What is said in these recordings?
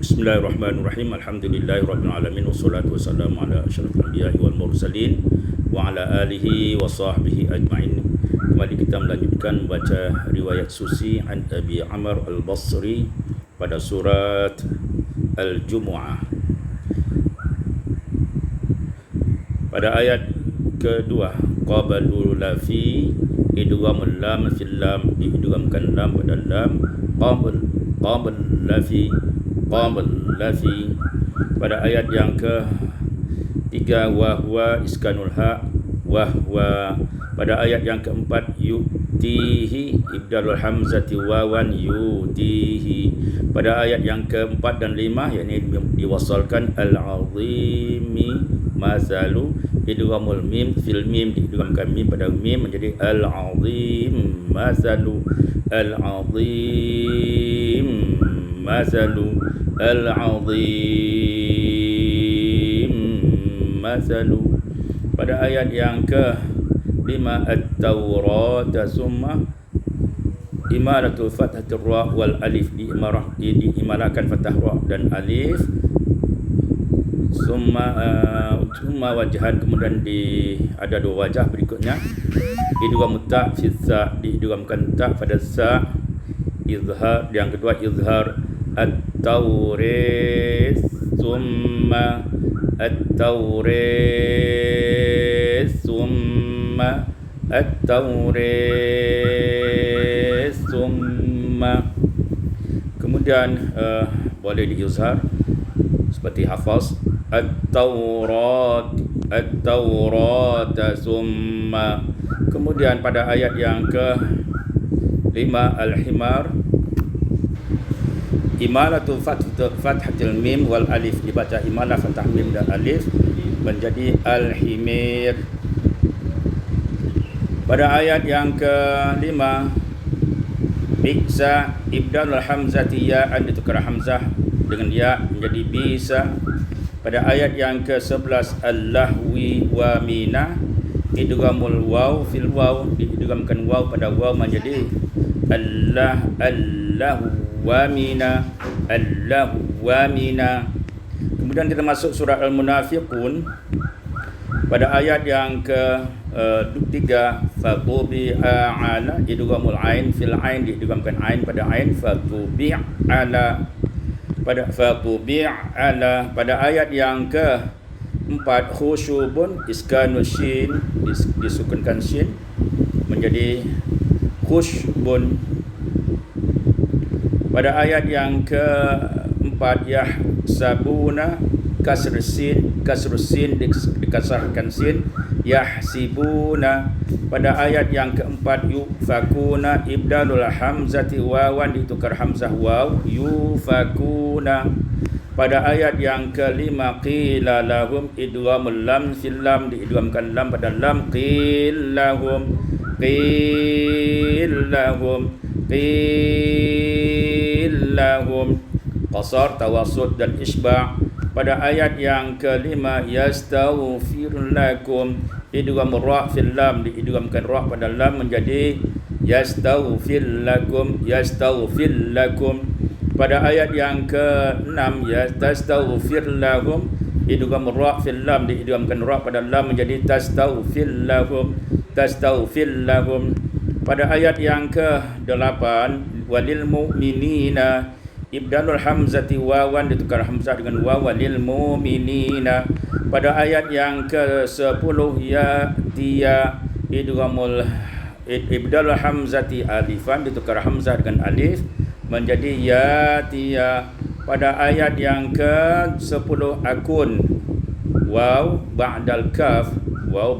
Bismillahirrahmanirrahim. Alhamdulillahirabbil alamin wassalatu wassalamu ala asyrafil anbiya'i wal mursalin wa ala alihi wa sahbihi ajma'in. Kembali kita melanjutkan membaca riwayat Susi an Abi Amr al-Basri pada surat Al-Jumu'ah. Pada ayat kedua, qabalu lafi idghamul lam fil lam, diidghamkan lam pada lam, qabal lafi pada ayat yang ke-3 wahwa iskanul ha wahwa pada ayat yang ke-4 yutihi ibdalul hamzati wawan yutihi pada ayat yang ke-4 dan 5 yakni diwasalkan al-azimi masalu idghamul mim fil mim, diidghamkan mim pada mim menjadi al-azim masalu al-azim masalu al-azim masalu pada ayat yang ke-5 at-taurat summa imaratu fathatir ra wal alif diimarahkan fathah ra dan alif summa wajhan, kemudian ada dua wajah berikutnya idgham ta fi sa, diidghamkan ta pada sa, izhar yang kedua izhar at-taurat summa at-taurat summa at-taurat summa, kemudian boleh diizhar seperti hafaz at-taurat summa, kemudian pada ayat yang ke-5 al-himar imalatu fathatil mim wal alif, dibaca imalah fathah mim dan alif menjadi al-himir. Pada ayat yang ke-5 bisa ibdalul hamzati ya'an, ditukar hamzah dengan ya menjadi bisa. Pada ayat yang ke-11 al-lahwi wa mina idghamul waw fil waw, diidghamkan waw pada waw menjadi allahu wa mina allahu wa mina. Kemudian kita masuk surat Al-Munafiqun pada ayat yang ke-3 fatubi'a ala idghamul ain fil ain, diidghamkan ain pada ain fatubi'a ala. Pada ayat yang ke-4 khusyubun iskanus shin, disukunkan shin menjadi khushbun. Pada ayat yang ke-4 yahsabuna kasr sin dikasrahkan sin yahsibuna. Pada ayat yang ke-4 yufakuna ibdalul hamzati wawan, ditukar hamzah waw yufakuna. Pada ayat yang ke-5 qila lahum idghamul lam fil lam, diidghamkan lam pada lam qillahum qasar tawassut dan isba'. Pada ayat yang ke-5 yastaghfir lakum idghamur ra fil lam, diidghamkan ra pada lam menjadi yastaghfir lakum. Pada ayat yang ke-6 yastaghfir lahum idghamur ra fil lam, diidghamkan ra pada lam menjadi tastaghfir lahum. Pada ayat yang ke-8 walil mu'minina ibdalul hamzati wawan, ditukar hamzah dengan waw walil mu'minina. Pada ayat yang ke-10 ya tiya ibdalul hamzati alifan, ditukar hamzah dengan alif menjadi ya tiya. Pada ayat yang ke-10 akun waw ba'dal kaf wa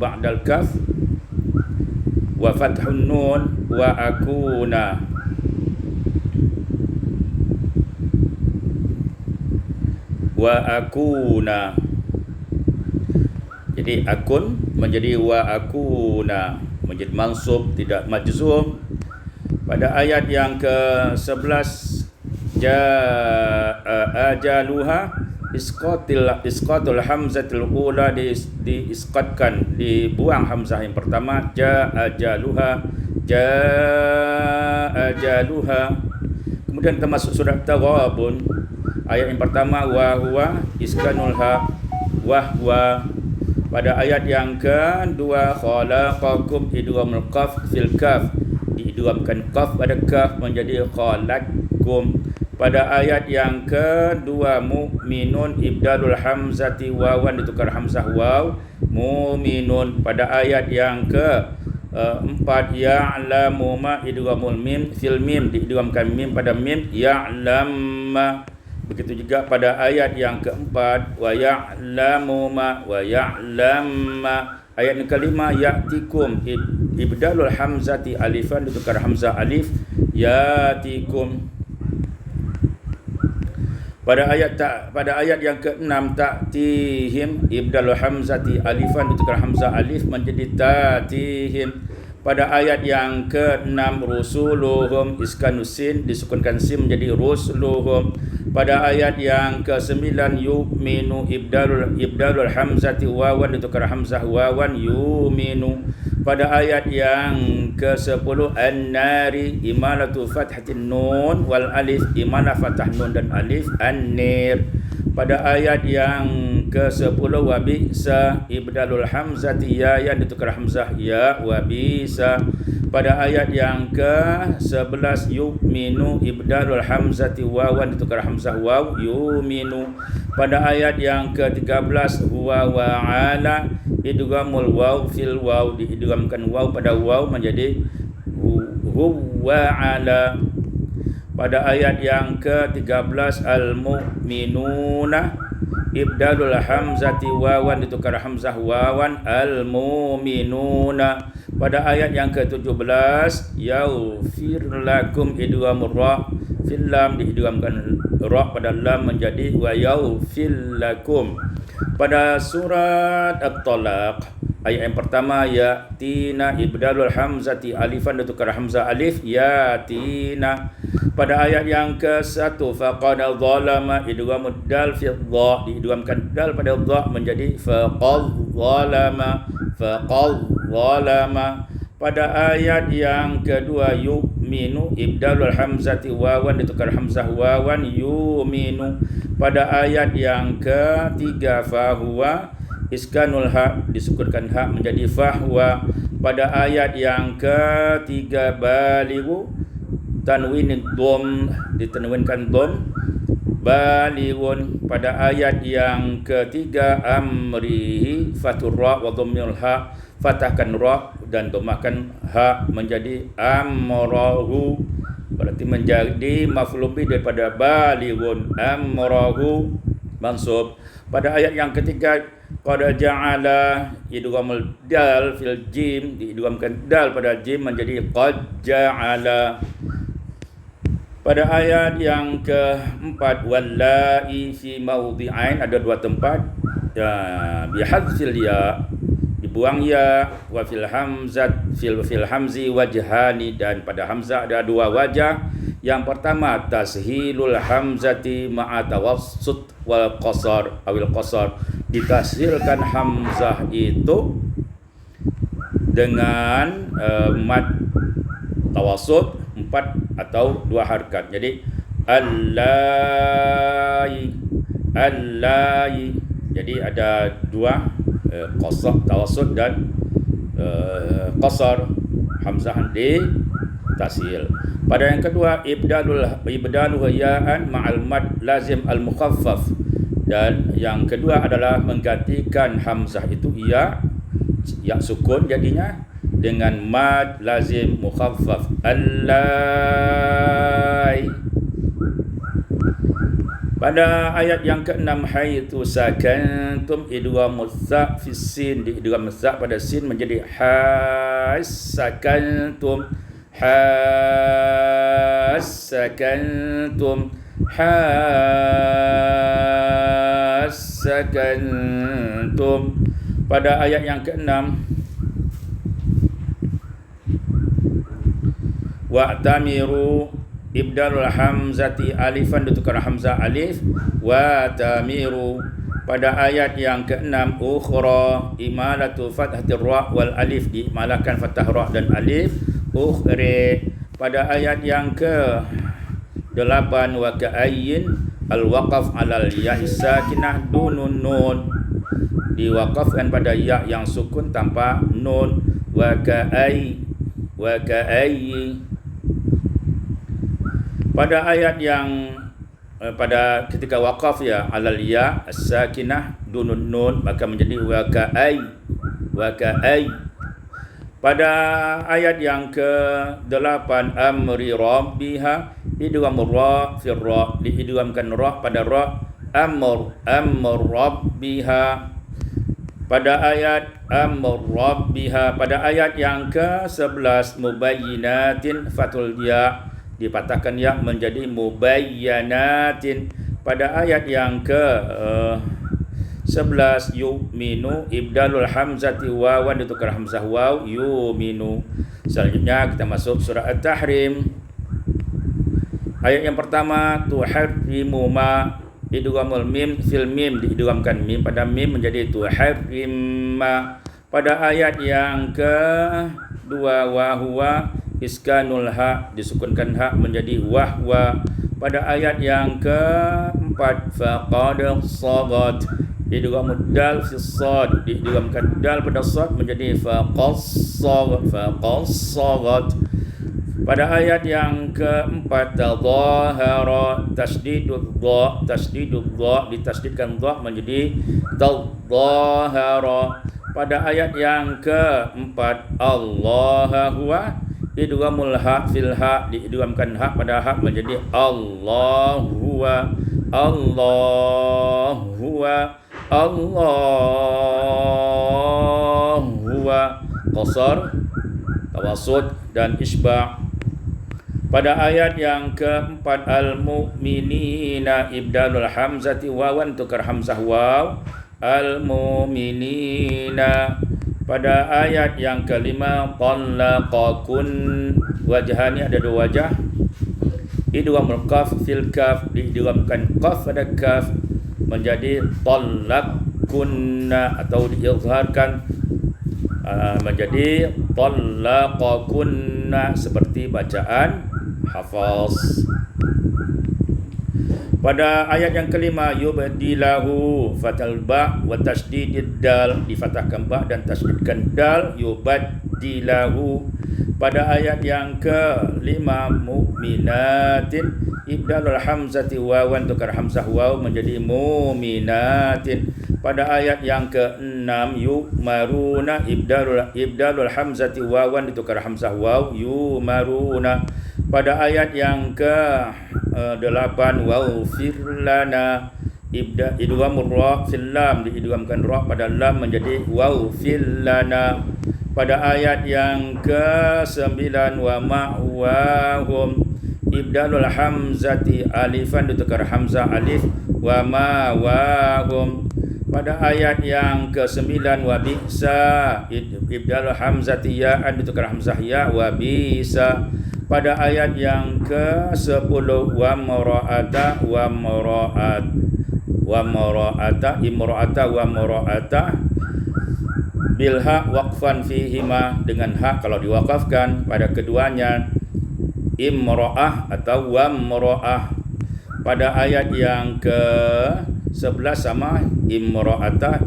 fathun nun wa akuna. Jadi akun menjadi wa akuna, menjadi mansub tidak majzum. Pada ayat yang ke-11 ajaluha isqatul hamzatul ula, diisqatkan, dibuang hamzah yang pertama ajaluha. Kemudian termasuk surat Taghabun, ayat yang pertama wa huwa iskanul ha wa huwa. Pada ayat yang kedua khalaqakum idghamul qaf fil kaf, diidghamkan qaf pada kaf menjadi khalaqkum. Pada ayat yang kedua mu'minun ibdalul hamzati wawan ditukar hamzah waw mu'minun. Pada ayat yang keempat ya'lamu ma idghamul mim fil mim, diidghamkan mim pada mim ya'lam. Begitu juga pada ayat yang keempat wa ya'lamu ma wa ya'lam. Ayat yang kelima ya'tikum ibdalul hamzati alifan ditukar hamzah alif ya'tikum. Pada ayat yang keenam ta'tihim ibdalul hamzati alifan ditukar hamzah alif menjadi ta'tihim. Pada ayat yang ke-6 rusuluhum iskanusin disukunkan sim menjadi rusuluhum. Pada ayat yang ke-9 yu'minu ibdalul hamzati wawan ditukar hamzah wawan yu'minu. Pada ayat yang ke-10 an-nari imalatu fathatin nun wal alif imalah fathah nun dan alif an-nir. Pada ayat yang ke-10 wa bi'sa ibdalul hamzati ya yang ditukar hamzah ya wa bi'sa. Pada ayat yang ke-11 yu'minu ibdalul hamzati wawan ditukar hamzah waw yu'minu. Pada ayat yang ke-13 huwa wa ala idghamul waw fil waw, diidghamkan waw pada waw menjadi huwa ala. Pada ayat yang ke-13 al-mu'minuna ibdalul hamzati wawan ditukar hamzah wawan al-mu'minuna. Pada ayat yang ke-17 yaghfir lakum idghamur ra fil lam, diidghamkan ra pada lam menjadi wa yaghfir lakum. Pada surat At-Talaq ayat yang pertama yatina ibdalul hamzati alifan ditukar hamzah alif yatina. Pada ayat yang ke-1 faqad zalama idghamud dal fi dha, diidghamkan dal pada dha menjadi faqad zalama. Pada ayat yang kedua yu'minu ibdalul hamzati wawan ditukar hamzah wawan yu'minu. Pada ayat yang ketiga fahuwa iskanul ha disukunkan ha menjadi fahwa. Pada ayat yang ketiga balighu tanwin dom ditanwinkan dom balighun. Pada ayat yang ketiga amrihi fathur ra wa dhammul ha, fathahkan ra dan dhammakan ha menjadi amrahu, berarti menjadi maf'ul bih daripada balighun amrahu mansub. Pada ayat yang ketiga qad ja'ala idghamul dal fil jim, diidghamkan dal pada jim menjadi qad ja'ala. Pada ayat yang keempat wallahi fi mawdi'ain, ada dua tempat bihadzil ya dibuang ya, wa fil hamzi wajhani, dan pada hamzah ada dua wajah. Yang pertama tashilul hamzati ma'a tawassut wal qasar awil qasar, ditashilkan hamzah itu dengan mad tawassut 4 atau 2 harakat. Jadi allai. Jadi ada 2 qasar tawassut dan qasar, hamzah di tashil. Pada yang kedua ibdalu ya'an ma'al mad lazim al mukhaffaf, dan yang kedua adalah menggantikan hamzah itu ya sukun jadinya dengan mad lazim mukhaffaf allai. Pada ayat yang ke-6 haitsu sakantum idghamuz za fi sin, diidgham za pada sin menjadi hasakantum hasakantum. Pada ayat yang ke-6 wa'tamiru ibdalul hamzati alifan ditukar hamzah alif wa tamiru. Pada ayat yang ke-6 ukhra imalatu fathatir ra wal alif, diimalahkan fathah ra dan alif ukhri. Pada ayat yang ke-7 8 wa ka'ayyin al-waqaf 'alal ya sakinah dunun nun, diwaqafkan pada ya yang sukun tanpa nun. Wa ka'ayyi pada ayat yang pada ketika waqaf ya 'alal ya as-sakinah dunun nun, maka menjadi wa ka'ayy. Pada ayat yang ke-8 amri rabbiha idgham ra fi ra, diidghamkan ra pada ra, amr rabbiha. Pada ayat amr rabbiha, pada ayat yang ke-11 mubayyinatin fathul ya, dipatahkan ya menjadi mubayyanatin. Pada ayat yang ke-11 yu'minu ibdalul hamzati wawan, ditukar hamzah waw yu'minu. Selanjutnya kita masuk surah At-Tahrim. Ayat yang pertama tuharrimu ma, idghamul mim fil mim, diidghamkan mim pada mim menjadi tuharrimma. Pada ayat yang kedua wa huwa iskanul ha, disukunkan ha menjadi wahwa. Pada ayat yang keempat faqad sagat, idghamud dal fi sad, diidghamkan dal pada sad menjadi faqassagat. Pada ayat yang keempat tadhahara, tasdidud dha, ditasdidkan dha menjadi tadhahara. Pada ayat yang keempat Allah huwa, idghamul ha fil ha, diidghamkan ha pada ha menjadi Allah huwa qasar, tawassut dan isba'. Pada ayat yang keempat al-mu'minina ibdalul hamzati wawan, tukar hamzah waw al-mu'minina. Pada ayat yang kelima talaqakun wajhani, ada dua wajah, idghamul qaf fil kaf, diidghamkan qaf pada kaf menjadi talaqkunna, atau diizharkan menjadi talaqakunna seperti bacaan Hafaz. Pada ayat yang kelima yubdilahu fatal ba wa tasdidid dal, difathahkan ba dan tasdidkan dal, yubdilahu. Pada ayat yang kelima mu'minatin ibdalul hamzati wawan, tukar hamzah waw menjadi mu'minatin. Pada ayat yang ke-6 yu'maruna ibdalul hamzati wawan, ditukar hamzah waw yu'maruna. Pada ayat yang ke-8 waghfir lana idghamur ra fil lam, diidghamkan ra pada lam menjadi waghfir lana. Pada ayat yang ke-9 wa ma'wahum ibdalul hamzati alifan, ditukar hamzah alif wa ma'wahum. Pada ayat yang ke-9 wa bi'sa ibdalul hamzati ya'an, ditukar hamzah ya wa bisa. Pada ayat yang ke-10 wa mara'ata bilha waqfan fihima, dengan hak kalau diwakafkan pada keduanya, imra'ah atau wa mara'ah. Pada ayat yang ke-11 sama imra'ah.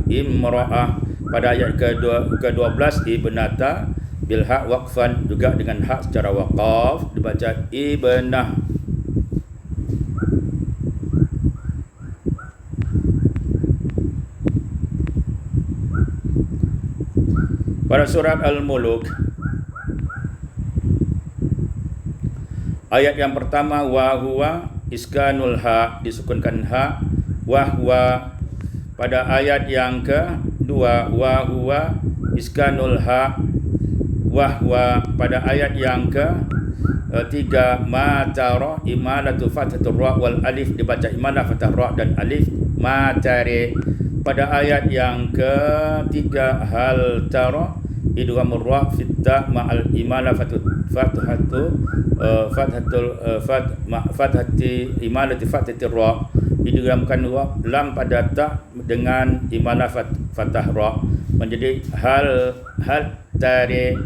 Pada ayat ke-12 ibnata bilha waqfan, juga dengan hak secara waqaf dibaca ibnah. Pada surat Al-Muluk ayat yang pertama wa huwa iskanul ha, disukunkan ha, wa huwa. Pada ayat yang kedua wa huwa iskanul ha, wahwa. Pada ayat yang ke-3 matara imalatu fathatur ra wal alif, dibaca imalah fathah ra dan alif matare. Pada ayat yang ke-3 hal tara idghamur ra fit ta ma'al imalah fathati imalati fathatir ra, idghamkan lam pada ta dengan imalah fathah ra menjadi hal tare.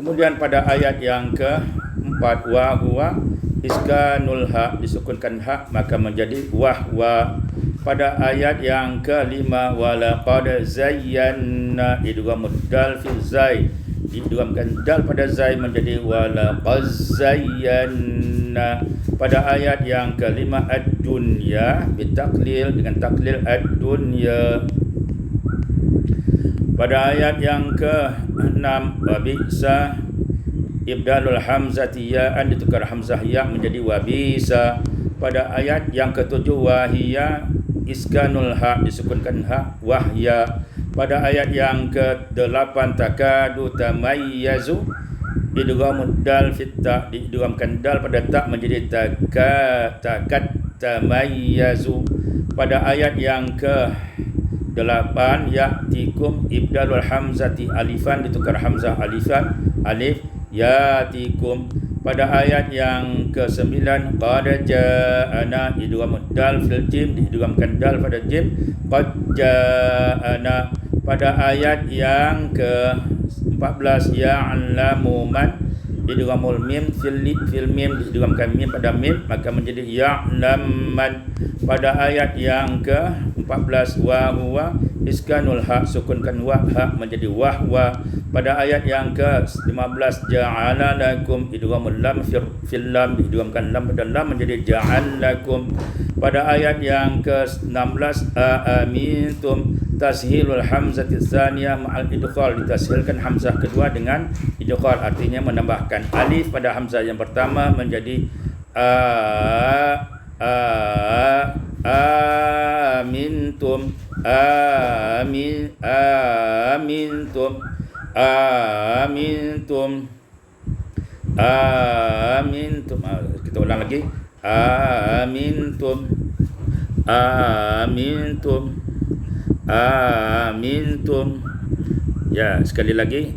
Kemudian pada ayat yang keempat, wa huwa iskanul ha, disukunkan ha maka menjadi wahwa. Pada ayat yang kelima, walaqad zayyana, idghamud dal fi zai, idghamkan dal pada zai menjadi walaqad zayyana. Pada ayat yang kelima, ad-dunya bitaklil, dengan taklil ad-dunya. Pada ayat yang ke-6, wabisa, ibdalul hamzati ya'an, ditukar hamzah ya menjadi wabisa. Pada ayat yang ke-7, wahiyya iskanul ha, disukunkan ha, wahya. Pada ayat yang ke-8, takadu tamayyazu, idghamud dal fit ta, diidghamkan dal pada ta menjadi takad tamayyazu. Pada ayat yang ke-8, ya'tikum, ibdalul hamzati alifan, ditukar hamzah alifan, alif, ya'tikum. Pada ayat yang ke-9, qad ja'ana, idghamud dal fil jim, diidghamkan dal pada jim, qad ja'ana. Pada ayat yang ke-14, ya'lamu man, idghamul mim fil mim, diidghamkan mim pada mim maka menjadi ya'laman. Pada ayat yang ke-14, wa huwa iskanul ha, sukunkan wa, ha menjadi wahwa. Pada ayat yang ke-15, ja'ala lakum, idghamul lam fil lam, diidghamkan lam pada lam menjadi ja'alakum. Pada ayat yang ke-16, amintum, tashilul hamzati tsaniyah ma'al idkhal, ditashilkan hamzah kedua dengan idkhal, artinya menambahkan alif pada hamzah yang pertama menjadi amintum, amintum, amintum, amintum. Kita ulang lagi, amintum, amintum, amintum. Ya, sekali lagi,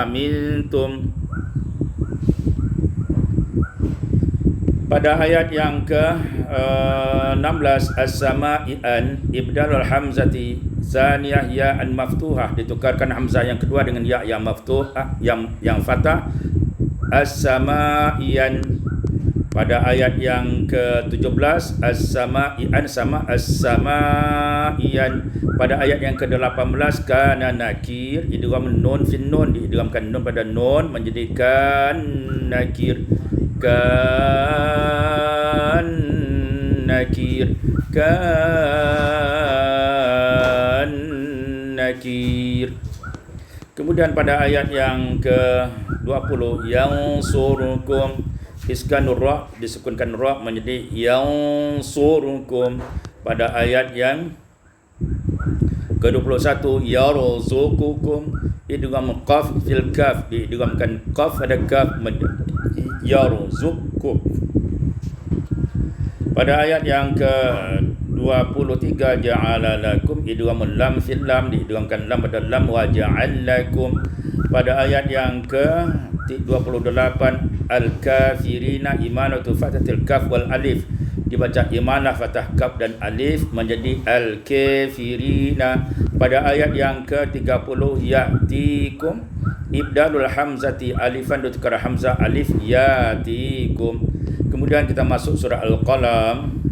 amintum. Pada ayat yang ke-16, as-sama'ian, ibdalul hamzati tsaniyah ya'an maftuhah, ditukarkan hamzah yang kedua dengan ya yang maftuhah, yang fathah, as-sama'ian. Pada ayat yang ke-17, as-sama'ian sama as-sama'ian. Pada ayat yang ke-18, kana nakir, idgham nun fin nun, diidghamkan nun pada nun menjadi kan nakir, kan nakir, kan nakir. Kemudian pada ayat yang ke-20, yang surukum, iskanur ra, disukunkan ra menjadi yang surukum. Pada ayat yang ke-21, yarzuqukum, idgham qaf fil kaf, diidghamkan qaf pada kaf menjadi yarzuqukum. Pada ayat yang ke-23, ja'ala lakum, idghamul lam fil lam, diidghamkan lam pada lam, wa ja'alakum. Pada ayat yang ke-28, al-kafirina, imanatu fathatil kaf wal alif, dibaca imanah fathah kaf dan alif menjadi al-kafirina. Pada ayat yang ke-30, ya'tikum, ibdalul hamzati alifan, ditukar hamzah alif, ya'tikum. Kemudian kita masuk surah Al-Qalam.